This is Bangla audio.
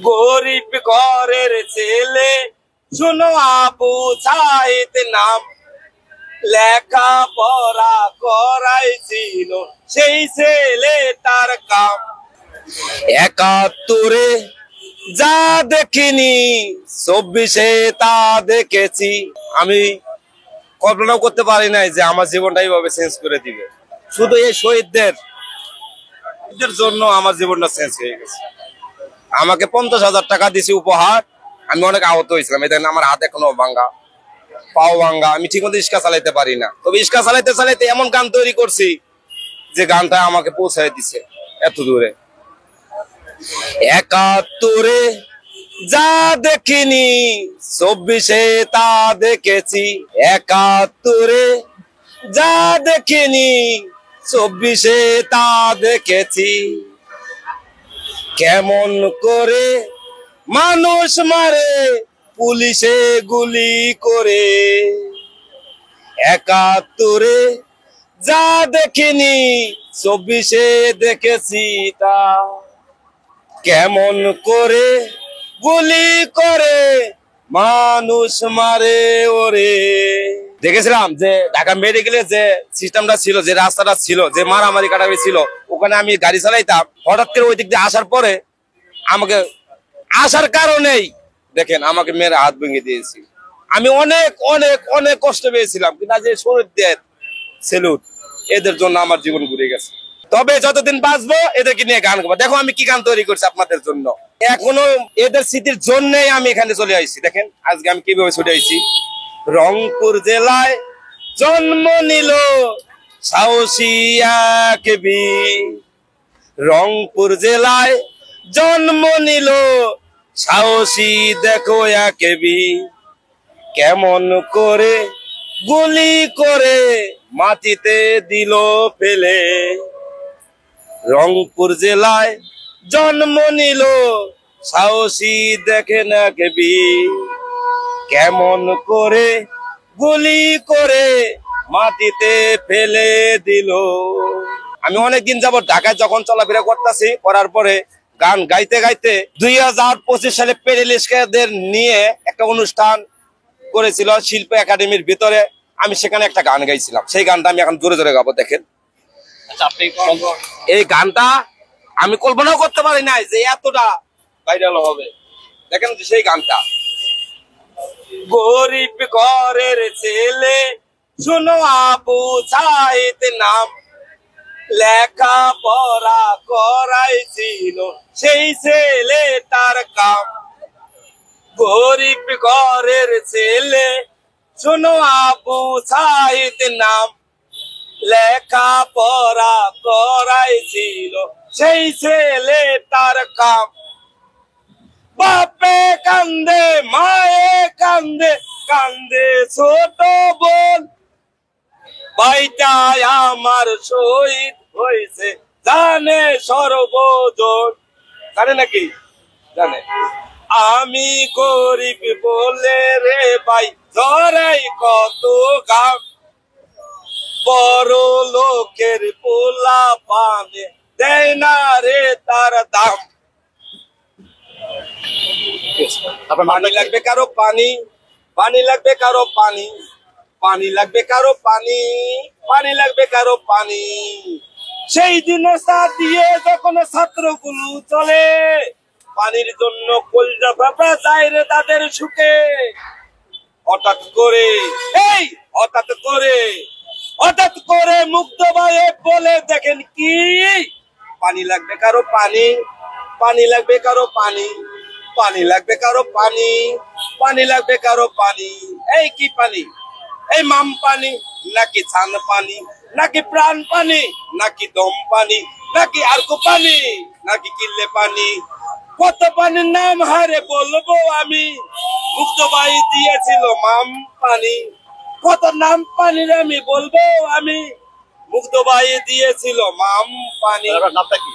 গরিব ঘরের ছেলে শুনো আবু সাইদ নাম, লেখা পড়া করাইছিল সেই ছেলে তার কাম। ৭১ যা দেখিনি ২৪ তা দেখেছি। আমি কল্পনাও করতে পারি নাই যে আমার জীবনটা এইভাবে চেঞ্জ করে দিবে। শুধু এই শহীদদের জন্য আমার জীবনটা চেঞ্জ হয়ে গেছে। আমাকে ৫০,০০০ টাকা দিয়েছে উপহার। আমি অনেক আহত হয়েছিলাম। এই দেখেন আমার হাত এখনো ভাঙ্গা, পাও ভাঙ্গা। আমি ঠিক মতো রিক্সা চালাইতে পারি না। তবে রিক্সা চালাইতে চালাইতে এমন গান তৈরি করছি যে গানটা আমাকে পৌঁছায় দিছে এত দূরে। ৭১ যা দেখিনি ২৪ তা দেখেছি। ৭১ যা দেখিনি ২৪ তা দেখেছি। কেমন করে মানুষ মারে পুলিশে গুলি করে। ৭১ যা দেখিনি ২৪ দেখেছি তা। কেমন করে গুলি করে মানুষ মারে ওরে। দেখেছিলাম যে ঢাকা মেডিকেলে যে সিস্টেমটা ছিল, যে রাস্তাটা ছিল, যে মারামারি কাটামারি ছিল, ওখানে আমি গাড়ি চালাইতাম। হঠাৎ করে ওই দিক দিয়ে আসার পরে আমাকে আসার কারণেই দেখেন আমাকে মেয়ের হাত ভেঙে দিয়েছি। আমি অনেক অনেক অনেক কষ্ট পেয়েছিলাম, কিন্তু যে শহীদদের সেলুট, এদের জন্য আমার জীবন ঘুরে গেছে। তবে যতদিন বাঁচবো এদেরকে নিয়ে গান গাবো। দেখো আমি কি গান তৈরি করছি আপনাদের জন্য। এখনো এদের স্মৃতির জন্যই আমি এখানে চলে আসছি। দেখেন আজকে আমি কিভাবে ছুটে আসছি। রংপুর জেলায় জন্ম নিল সাহসী এক বীর। রংপুর জেলায় জন্ম নিল সাহসী দেখো এক বীর। কেমন করে গুলি করে মাটিতে দিল ফেলে। রংপুর জেলায় জন্ম নিল সাহসী দেখেন এক বীর। কেমন করে গুলি করে মাটিতে ফেলে দিল। আমি অনেকদিন যাবত ঢাকায় যখন চলাফেরা করতেছি, করার পরে গান গাইতে গাইতে ২০২৫ সালে পেরেলিস্টদের নিয়ে একটা অনুষ্ঠান করেছিল শিল্প একাডেমির ভিতরে। আমি সেখানে একটা গান গাইছিলাম। সেই গানটা আমি এখন জোরে জোরে গাবো। দেখেন এই গানটা আমি কল্পনাও করতে পারি নাই যে এতটা ভাইরাল হবে। দেখেন সেই গানটা। গরিব ঘরের ছেলে শুনো আবু সাইদ নাম, লেখা পড়া করাইছিল সেই ছেলে তার কাম। গরিব ঘরের ছেলে শুনো আবু সাইদ নাম, লেখা পড়া করাইছিল সেই ছেলে তার কাম। বাপে কান্দে মায়ে কান্দে কান্দে ছোট বোন, ভাইটা আমার শহীদ হয়েছে জানে সর্বজন। জানে নাকি? জানে। আমি গরিব বলে রে ভাই ধরাই কত গাম, বড় লোকের পোলা পানে দেয় না রে তার দাম। পানি লাগবে কারো পানি, পানি লাগবে কারো পানি, পানি লাগবে কারো পানি, পানি লাগবে কারো পানি। সেই দিন সাথ দিয়ে যখন ছাত্রগুলো চলে, পানির জন্য কলজা ফাঁপা যায় রে তাদের সুখে। হঠাৎ করে হঠাৎ করে মুগ্ধ ভাইয়ে বলে দেখেন কি, পানি লাগবে কারো পানি, পানি লাগবে কারো পানি, পানি লাগবে কারো পানি, পানি লাগবে কারো পানি। এই কি পানি? এই মাম পানি নাকি ছান পানি নাকি প্রাণ পানি নাকি দম পানি নাকি আরকো পানি নাকি কিল্লে পানি? কত পানির নাম হারে বলবো আমি, মুগ্ধ ভাই দিয়েছিল মাম পানি। কত নাম পানির আমি বলবো আমি, মুগ্ধ ভাই দিয়েছিল মাম পানি। নামটা কি?